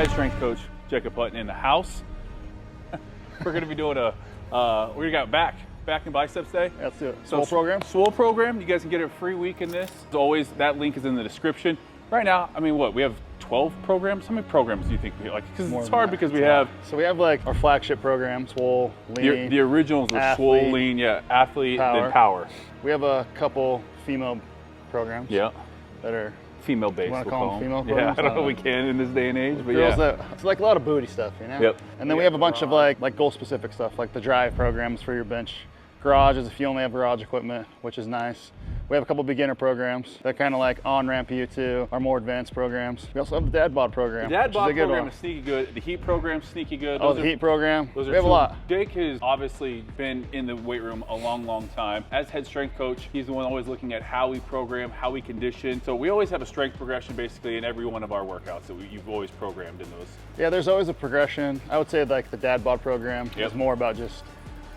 Head strength coach Jake Hutton in the house. We're going to be doing we got back and biceps day. Let's do it. Swole Program. Swole Program. You guys can get a free week in this. As always, that link is in the description. Right now, I mean, what? We have 12 programs? How many programs do you think we like? Because it's hard because we have... So we have like our flagship program, Swole, Lean. The originals were Swole, Lean, Athlete, Power. then Power. We have a couple female programs. Yeah. That are female-based, you want to we'll call them female Yeah, programs? I don't know if we can in this day and age, but girls yeah. It's like a lot of booty stuff, you know? Yep. And then we have a bunch of like goal-specific stuff, like the drive programs for your bench. Garage is if you only have garage equipment, which is nice. We have a couple beginner programs that kind of like on-ramp you to our more advanced programs. We also have the dad bod program. The dad bod program is sneaky good. The heat program's sneaky good. The heat program. We have a lot. Jake has obviously been in the weight room a long time. As head strength coach, he's the one always looking at how we program, how we condition. So we always have a strength progression basically in every one of our workouts that you've always programmed in those. Yeah, there's always a progression. I would say like the dad bod program is more about just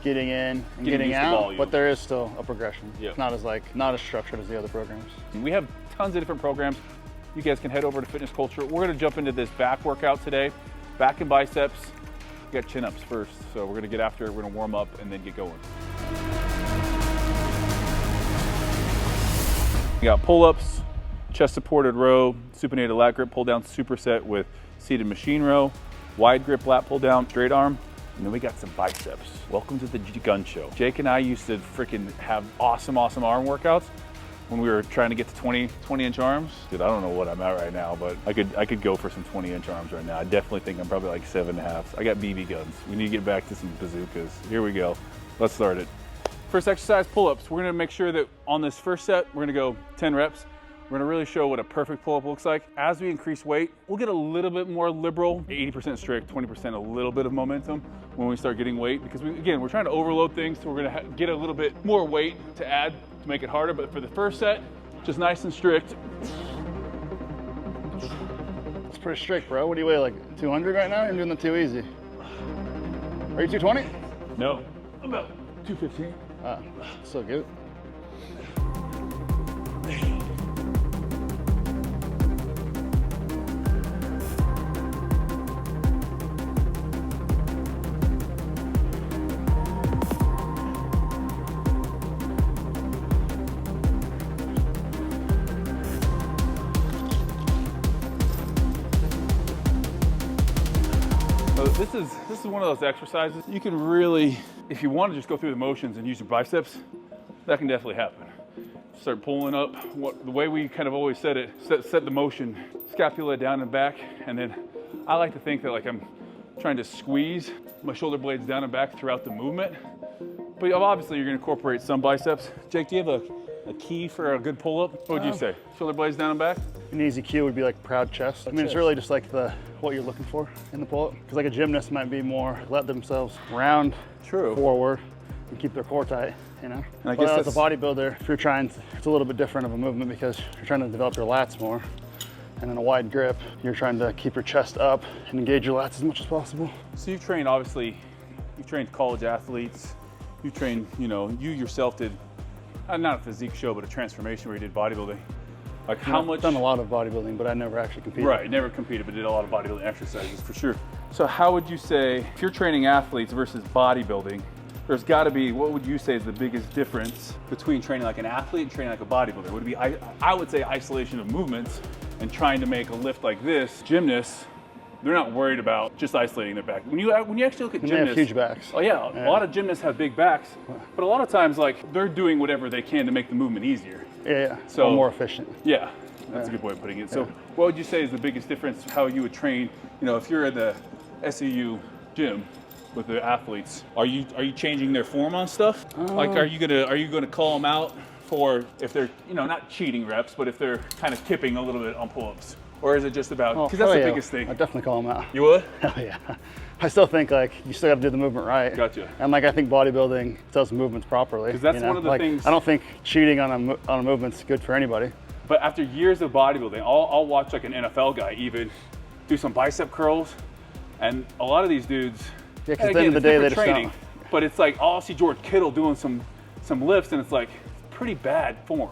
getting in and getting out, but there is still a progression. It's not as structured as the other programs. We have tons of different programs. You guys can head over to Fitness Culture. We're gonna jump into this back workout today. Back and biceps. We got chin ups first. So we're gonna get after it, we're gonna warm up and then get going. We got pull-ups, chest supported row, supinated lat grip pull down superset with seated machine row, wide grip lat pull down, straight arm. And then we got some biceps. Welcome to the gun show. Jake and I used to freaking have awesome arm workouts when we were trying to get to 20-inch arms. Dude, I don't know what I'm at right now, but I could go for some 20-inch arms right now. I definitely think I'm probably like 7.5. I got BB guns. We need to get back to some bazookas. Here we go. Let's start it. First exercise, pull-ups. We're gonna make sure that on this first set, we're gonna go 10 reps. We're gonna really show what a perfect pull-up looks like. As we increase weight, we'll get a little bit more liberal, 80% strict, 20% a little bit of momentum when we start getting weight, because we're trying to overload things, so we're gonna get a little bit more weight to add to make it harder. But for the first set, just nice and strict. It's pretty strict, bro. What do you weigh, like 200 right now? You're doing the too easy. Are you 220? No, about 215. So good. This is one of those exercises you can really, if you want to just go through the motions and use your biceps, that can definitely happen. Start pulling up. The way we kind of always said it, set the motion, scapula down and back, and then I like to think that like I'm trying to squeeze my shoulder blades down and back throughout the movement. But obviously you're going to incorporate some biceps. Jake, do you have a key for a good pull-up? What would you say? Shoulder blades down and back? An easy cue would be like proud chest. I mean, it's really just like what you're looking for in the pull-up. Because like a gymnast might be more let themselves round forward and keep their core tight, you know? And I guess as a bodybuilder, if you're trying, it's a little bit different of a movement because you're trying to develop your lats more. And in a wide grip, you're trying to keep your chest up and engage your lats as much as possible. So you've trained, obviously, you've trained college athletes. You've trained, you yourself did, not a physique show, but a transformation where you did bodybuilding. Like how much? I've done a lot of bodybuilding, but I never actually competed. Right, never competed, but did a lot of bodybuilding exercises for sure. So how would you say, if you're training athletes versus bodybuilding, there's gotta be, what would you say is the biggest difference between training like an athlete and training like a bodybuilder? Would it be, I would say isolation of movements and trying to make a lift like this. Gymnasts, they're not worried about just isolating their back. When you actually look at gymnasts, they have huge backs. Oh yeah, a lot of gymnasts have big backs, but a lot of times like they're doing whatever they can to make the movement easier. Yeah, so more efficient. Yeah, that's a good way of putting it. So what would you say is the biggest difference how you would train, if you're at the SEU gym with the athletes, are you changing their form on stuff? Like are you gonna call them out for if they're, not cheating reps, but if they're kind of tipping a little bit on pull-ups? Or is it just about, because that's the biggest thing. I'd definitely call them out. You would? Hell yeah. I still think like you still got to do the movement right. Gotcha. And like I think bodybuilding does movements properly. Because that's one of the things. I don't think cheating on a movement's good for anybody. But after years of bodybuilding, I'll watch like an NFL guy even do some bicep curls, and a lot of these dudes. Yeah, because at the end of the day they just training. But it's like I'll see George Kittle doing some lifts, and it's like pretty bad form.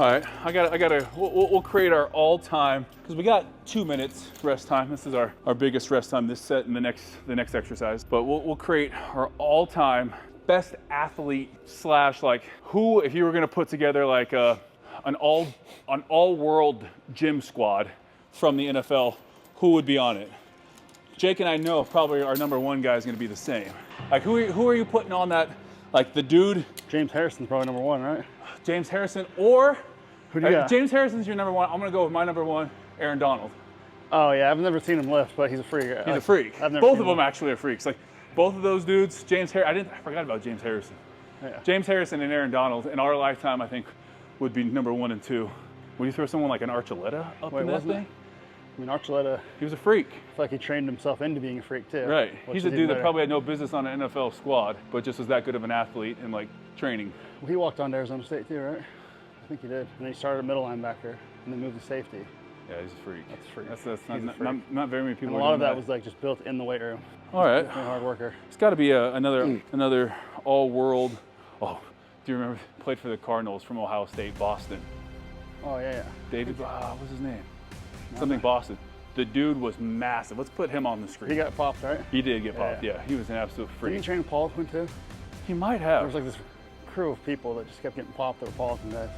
right, we'll create our all-time, because we got 2 minutes rest time. This is our biggest rest time, this set and the next exercise. But we'll create our all-time best athlete slash, like, who, if you were gonna put together like an all-world gym squad from the NFL, who would be on it? Jake and I know probably our #1 guy is gonna be the same. Like, who are you putting on that? Like the dude? James Harrison's probably #1, right? James Harrison, or who do you got? James Harrison's your #1. I'm gonna go with my #1, Aaron Donald. Oh yeah, I've never seen him lift, but he's a freak. He's a freak. Both of them actually are freaks. Like both of those dudes, I forgot about James Harrison. Yeah. James Harrison and Aaron Donald in our lifetime, I think, would be #1 and 2. Would you throw someone like an Archuleta up in that thing? I mean, Archuleta, he was a freak. I feel like he trained himself into being a freak too. Right. He's a dude that probably had no business on an NFL squad, but just was that good of an athlete and like training. Well, he walked on to Arizona State too, right? I think he did. And then he started at middle linebacker and then moved to safety. Yeah, he's a freak. That's a freak. That's not very many people. And a lot of that was like just built in the weight room. All right. Definitely a hard worker. It's got to be another all-world. Oh, do you remember? Played for the Cardinals from Ohio State, Boston. Oh yeah. David, what's his name? Something Boston. The dude was massive. Let's put him on the screen. He got popped, right? He did get popped. Yeah, he was an absolute freak. Didn't he train Paulson too? He might have. There was like this crew of people that just kept getting popped that were Paulson guys.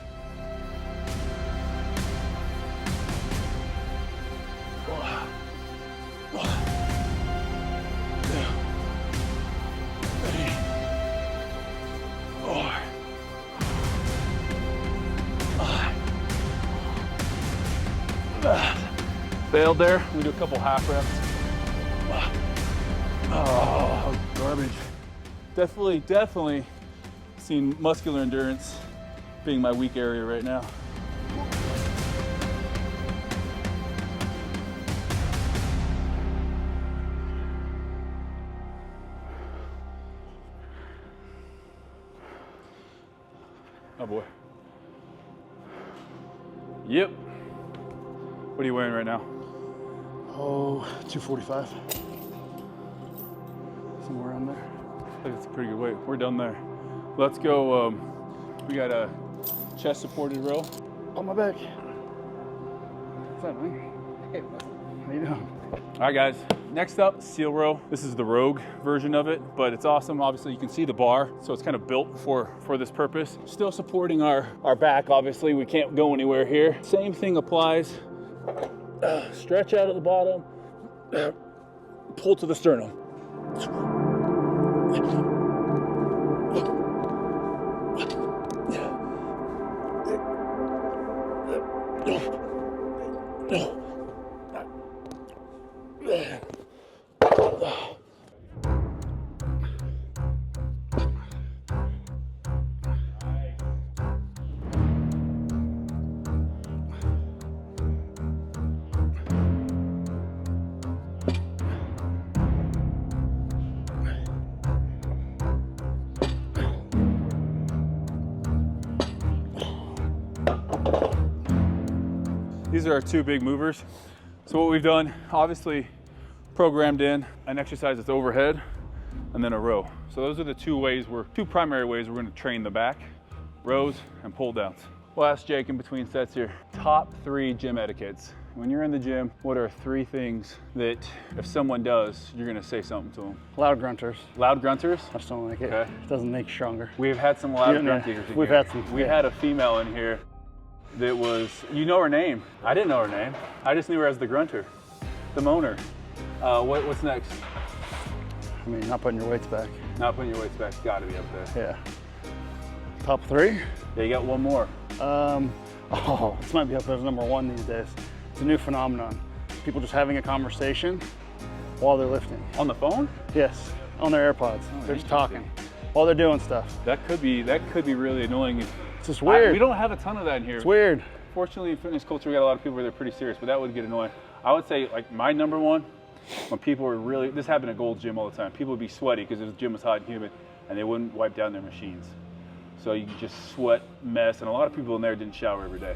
Failed there. We do a couple half reps. Oh, garbage. Definitely seen muscular endurance being my weak area right now. Oh boy. Yep. What are you wearing right now? Oh, 245. Somewhere around there. I think it's a pretty good weight. We're done there. Let's go. We got a chest supported row. On my back. What's that, man? Hey, how you doing? All right, guys. Next up, seal row. This is the Rogue version of it, but it's awesome. Obviously, you can see the bar, so it's kind of built for this purpose. Still supporting our back, obviously. We can't go anywhere here. Same thing applies. Stretch out at the bottom, pull to the sternum. These are our two big movers. So what we've done, obviously programmed in an exercise that's overhead and then a row. So those are the two primary ways we're gonna train the back, rows and pull downs. We'll ask Jake in between sets here, top 3 gym etiquettes. When you're in the gym, what are 3 things that if someone does, you're gonna say something to them? Loud grunters. Loud grunters? I just don't like it. Okay. It doesn't make you stronger. We've had some loud grunters in We've here. had some. We had a female in here that was, you know her name. I didn't know her name. I just knew her as the grunter, the moaner. What's next? I mean, not putting your weights back. Not putting your weights back, gotta be up there. Yeah. Top 3? Yeah, you got one more. This might be up as #1 these days. It's a new phenomenon. People just having a conversation while they're lifting. On the phone? Yes, on their AirPods. They're just talking while they're doing stuff. That could be really annoying. It's just weird. We don't have a ton of that in here. It's weird. Fortunately, in fitness culture, we got a lot of people where they're pretty serious, but that would get annoying. I would say, like, my #1, when people were really, this happened at Gold's Gym all the time, people would be sweaty because the gym was hot and humid, and they wouldn't wipe down their machines. So you could just sweat, mess, and a lot of people in there didn't shower every day.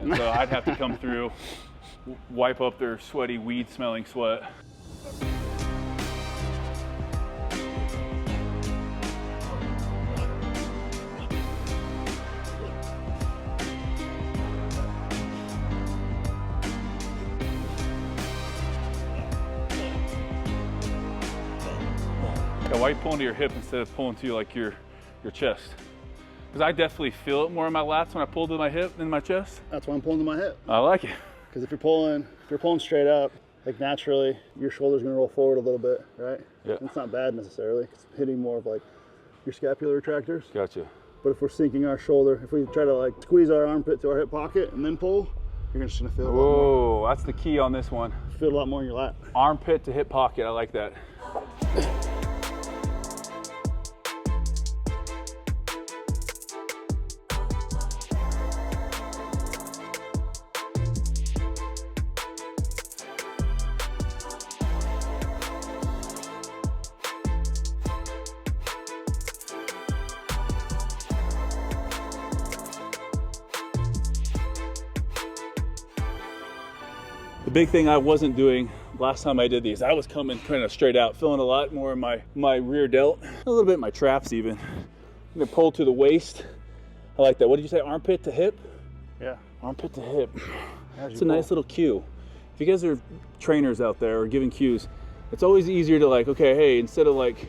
And so I'd have to come through, wipe up their sweaty, weed-smelling sweat. So why are you pulling to your hip instead of pulling to like your chest? Because I definitely feel it more in my lats when I pull to my hip than my chest. That's why I'm pulling to my hip. I like it. Because if you're pulling straight up, like naturally, your shoulder's gonna roll forward a little bit, right? Yeah. And it's not bad necessarily. It's hitting more of like your scapular retractors. Gotcha. But if we're sinking our shoulder, if we try to like squeeze our armpit to our hip pocket and then pull, you're just gonna feel it a lot more. Whoa, that's the key on this one. Feel it a lot more in your lat. Armpit to hip pocket, I like that. The big thing I wasn't doing last time I did these, I was coming kind of straight out, feeling a lot more in my rear delt, a little bit in my traps even. I'm gonna pull to the waist. I like that. What did you say, armpit to hip? Yeah. Armpit to hip. It's a nice little cue. If you guys are trainers out there or giving cues, it's always easier to like, okay, hey, instead of like,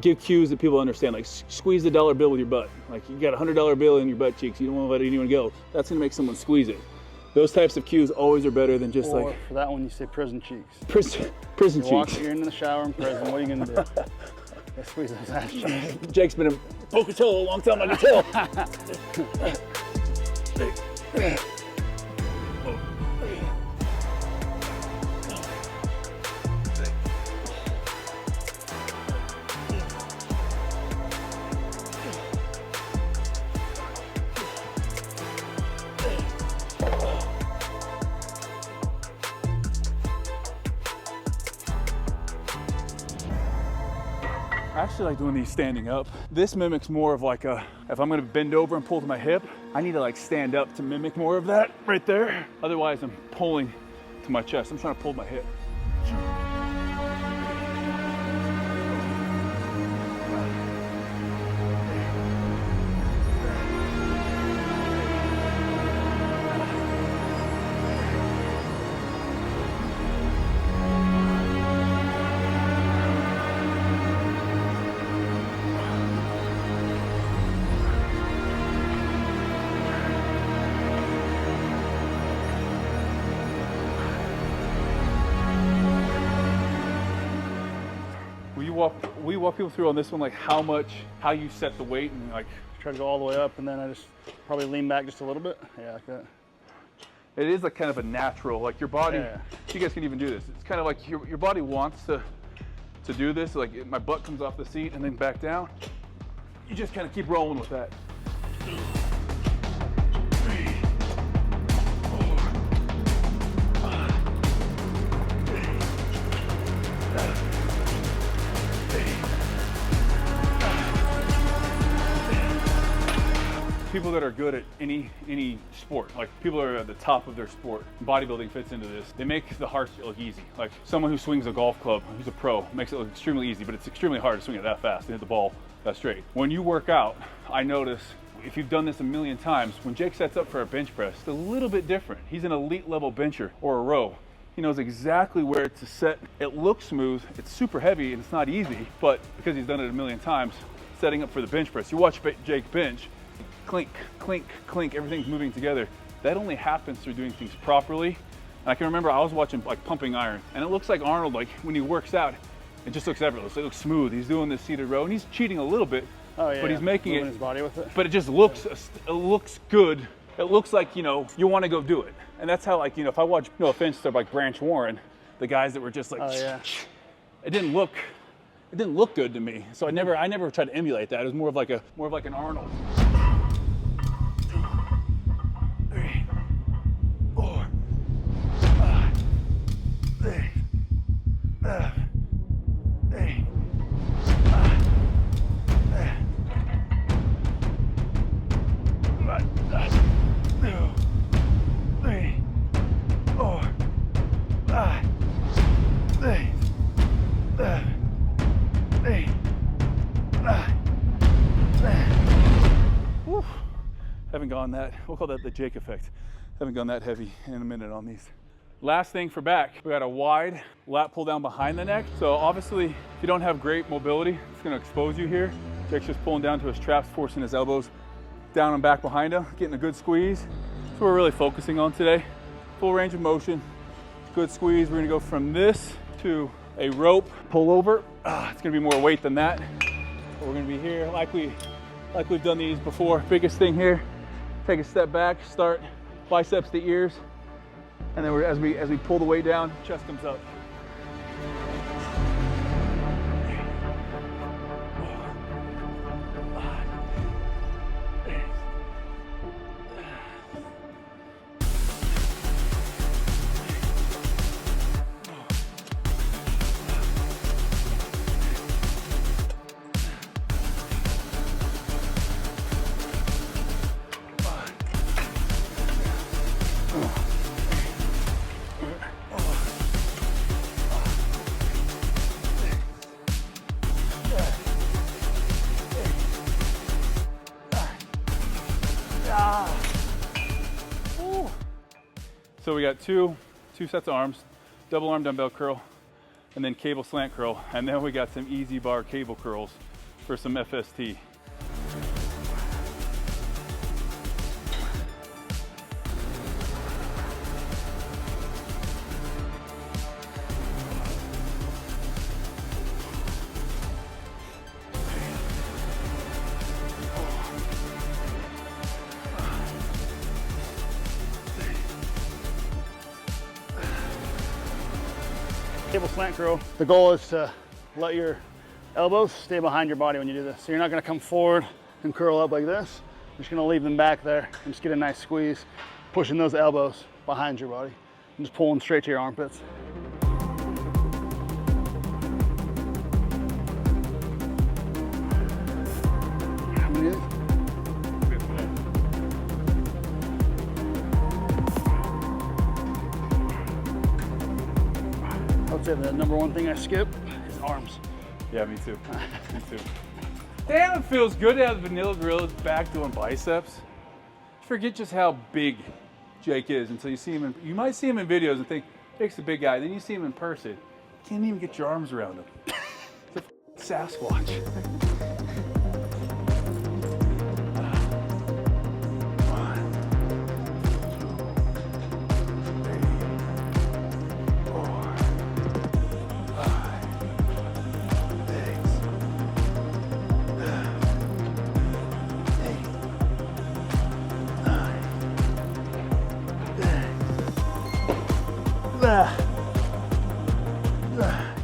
give cues that people understand, like squeeze the dollar bill with your butt. Like you got a $100 bill in your butt cheeks, you don't want to let anyone go. That's gonna make someone squeeze it. Those types of cues always are better than just like... for that one, you say prison cheeks. Prison cheeks. You're in the shower in prison, what are you gonna do? Let's squeeze those ass cheeks. Jake's been a Pocatello a long time, I can tell. I actually like doing these standing up. This mimics more of like a, if I'm gonna bend over and pull to my hip, I need to like stand up to mimic more of that right there. Otherwise I'm pulling to my chest. I'm trying to pull my hip. We walk people through on this one, like how you set the weight and like try to go all the way up, and then I just probably lean back just a little bit. Yeah, like that. It is like kind of a natural, like your body. Yeah. You guys can even do this. It's kind of like your body wants to do this. Like my butt comes off the seat and then back down. You just kind of keep rolling with that. People that are good at any sport, like people that are at the top of their sport, bodybuilding fits into this. They make the hard shit look easy. Like someone who swings a golf club, who's a pro, makes it look extremely easy, but it's extremely hard to swing it that fast and hit the ball that straight. When you work out, I notice, if you've done this a million times, when Jake sets up for a bench press, it's a little bit different. He's an elite level bencher or a row. He knows exactly where to set. It looks smooth, it's super heavy and it's not easy, but because he's done it a million times, setting up for the bench press. You watch Jake bench, clink, clink, clink, everything's moving together. That only happens through doing things properly. And I can remember I was watching like pumping iron, and it looks like Arnold, like when he works out, it just looks effortless. It looks smooth. He's doing this seated row, and he's cheating a little bit, but he's making moving his body with it. But it just looks, it looks good. It looks like, you know, you want to go do it. And that's how, like, you know, if I watch, no offense to like Branch Warren, the guys that were just like, it didn't look good to me. So I never tried to emulate that. It was more of like an Arnold. 3, 4, 5, 6, 7, 8, 9, 2, 3, 4, 5, 6, 7, 8, 9, 10. Woo. Haven't gone that, we'll call that the Jake effect. Haven't gone that heavy in a minute on these. Last thing for back, we got a wide lat pull down behind the neck. So obviously, if you don't have great mobility, it's gonna expose you here. Jake's just pulling down to his traps, forcing his elbows down and back behind him, getting a good squeeze. That's what we're really focusing on today. Full range of motion, good squeeze. We're gonna go from this to a rope pull over. It's gonna be more weight than that. But we're gonna be here like we've done these before. Biggest thing here, take a step back, start biceps to ears, and then as we pull the weight down, chest comes up. So we got two sets of arms, double arm dumbbell curl, and then cable slant curl. And then we got some easy bar cable curls for some FST. Cable slant curl. The goal is to let your elbows stay behind your body when you do this. So you're not gonna come forward and curl up like this. You're just gonna leave them back there and just get a nice squeeze, pushing those elbows behind your body and just pulling straight to your armpits. How many of these? I would say the number one thing I skip is arms. Yeah, me too. Me too. Damn, it feels good to have Vanilla Gorilla's back doing biceps. You forget just how big Jake is until you see him. You might see him in videos and think, Jake's a big guy. Then you see him in person. You can't even get your arms around him. It's a Sasquatch.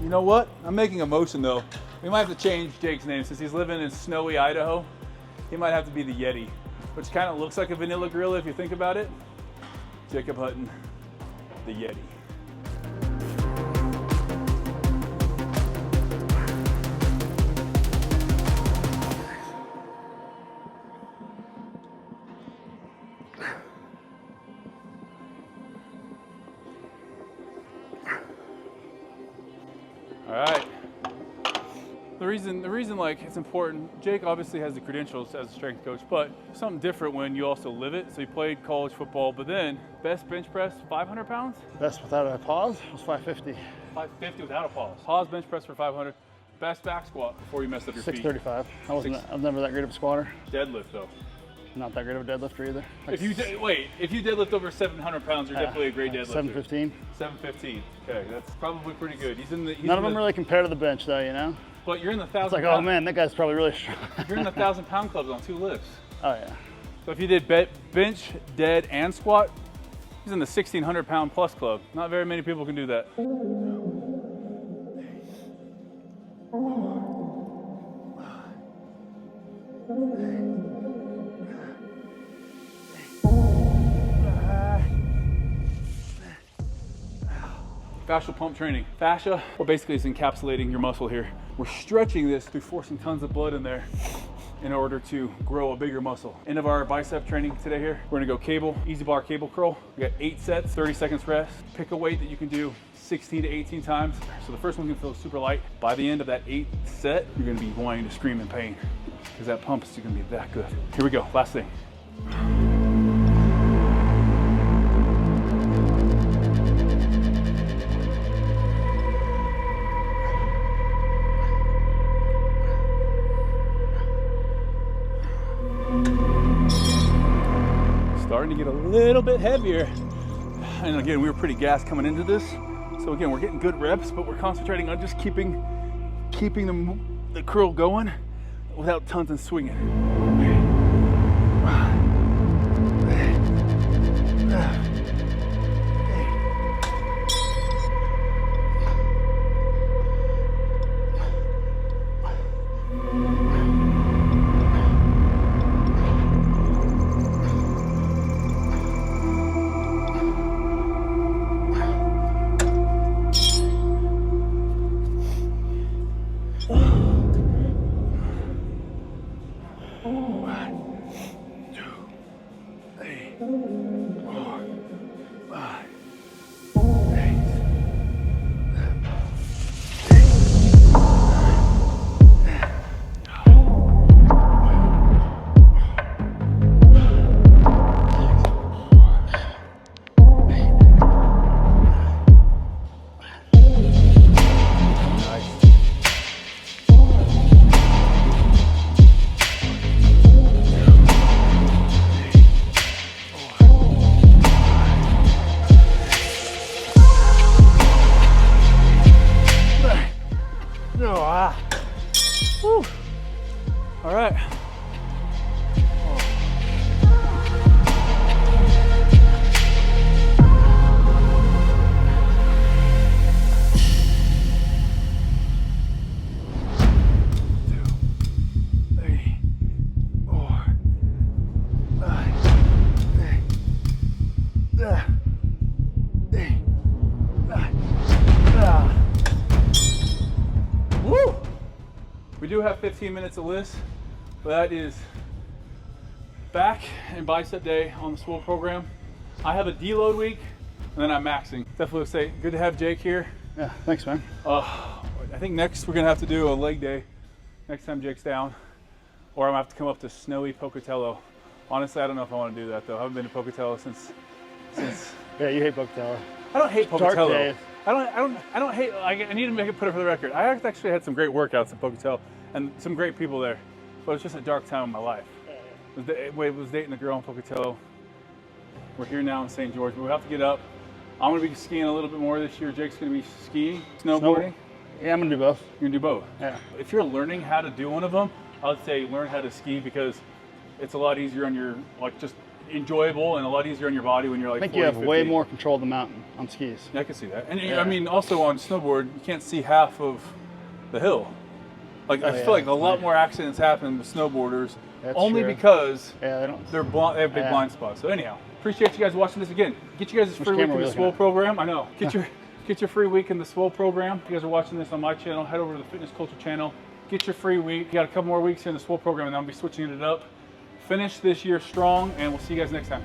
You know what? I'm making a motion though. We might have to change Jake's name since he's living in snowy Idaho. He might have to be the Yeti, which kind of looks like a vanilla gorilla if you think about it. Jacob Hutton, the Yeti. All right. The reason like it's important, Jake obviously has the credentials as a strength coach, but something different when you also live it. So he played college football, but then best bench press, 500 pounds? Best without a pause was 550. 550 without a pause. Pause bench press for 500. Best back squat before you messed up your 635. I was never that great of a squatter. Deadlift though. Not that great of a deadlifter either. Like if you deadlift over 700 pounds, you're definitely a great deadlifter. 715. 715. Okay, that's probably pretty good. None of them really compare to the bench though, you know? But you're in the 1,000. It's like, oh man, that guy's probably really strong. You're in the 1,000-pound clubs on 2 lifts. Oh yeah. So if you did bench, dead, and squat, he's in the 1,600-pound plus club. Not very many people can do that. Fascia pump training. Fascia, well, basically is encapsulating your muscle here. We're stretching this through forcing tons of blood in there in order to grow a bigger muscle. End of our bicep training today here. We're gonna go cable, easy bar cable curl. We got 8 sets, 30 seconds rest. Pick a weight that you can do 16 to 18 times. So the first one's gonna feel super light. By the end of that 8th set, you're gonna be wanting to scream in pain because that pump is gonna be that good. Here we go, last thing. starting to get a little bit heavier. And again, we were pretty gassed coming into this. So again, we're getting good reps, but we're concentrating on just keeping the curl going without tons and swinging. All right. We do have 15 minutes of list, but that is back and bicep day on the Swole program. I have a deload week, and then I'm maxing. Definitely say good to have Jake here. Yeah, thanks, man. I think next we're gonna have to do a leg day next time Jake's down, or I'm gonna have to come up to snowy Pocatello. Honestly, I don't know if I want to do that though. I haven't been to Pocatello since. Yeah, you hate Pocatello. I don't hate Pocatello. I don't hate. I need to make it put it for the record. I actually had some great workouts in Pocatello and some great people there, but it's just a dark time in my life. I was dating a girl in Pocatello. We're here now in St. George, but we have to get up. I'm gonna be skiing a little bit more this year. Jake's gonna be skiing, snowboarding. Yeah, I'm gonna do both. You're gonna do both. Yeah. If you're learning how to do one of them, I would say learn how to ski because it's a lot easier on your just enjoyable and a lot easier on your body when you're like. I think 40, you have 50. way more control of the mountain on skis. Yeah, I can see that. And I mean, also on snowboard, you can't see half of the hill. Like I feel like a lot more accidents happen with snowboarders. That's only true. because they have big blind spots. So anyhow, appreciate you guys watching this again. Get you guys this free week in the Swole program. I know. Get your free week in the Swole program. If you guys are watching this on my channel, head over to the Fitness Culture channel. Get your free week. You got a couple more weeks here in the Swole program, and I'll be switching it up. Finish this year strong, and we'll see you guys next time.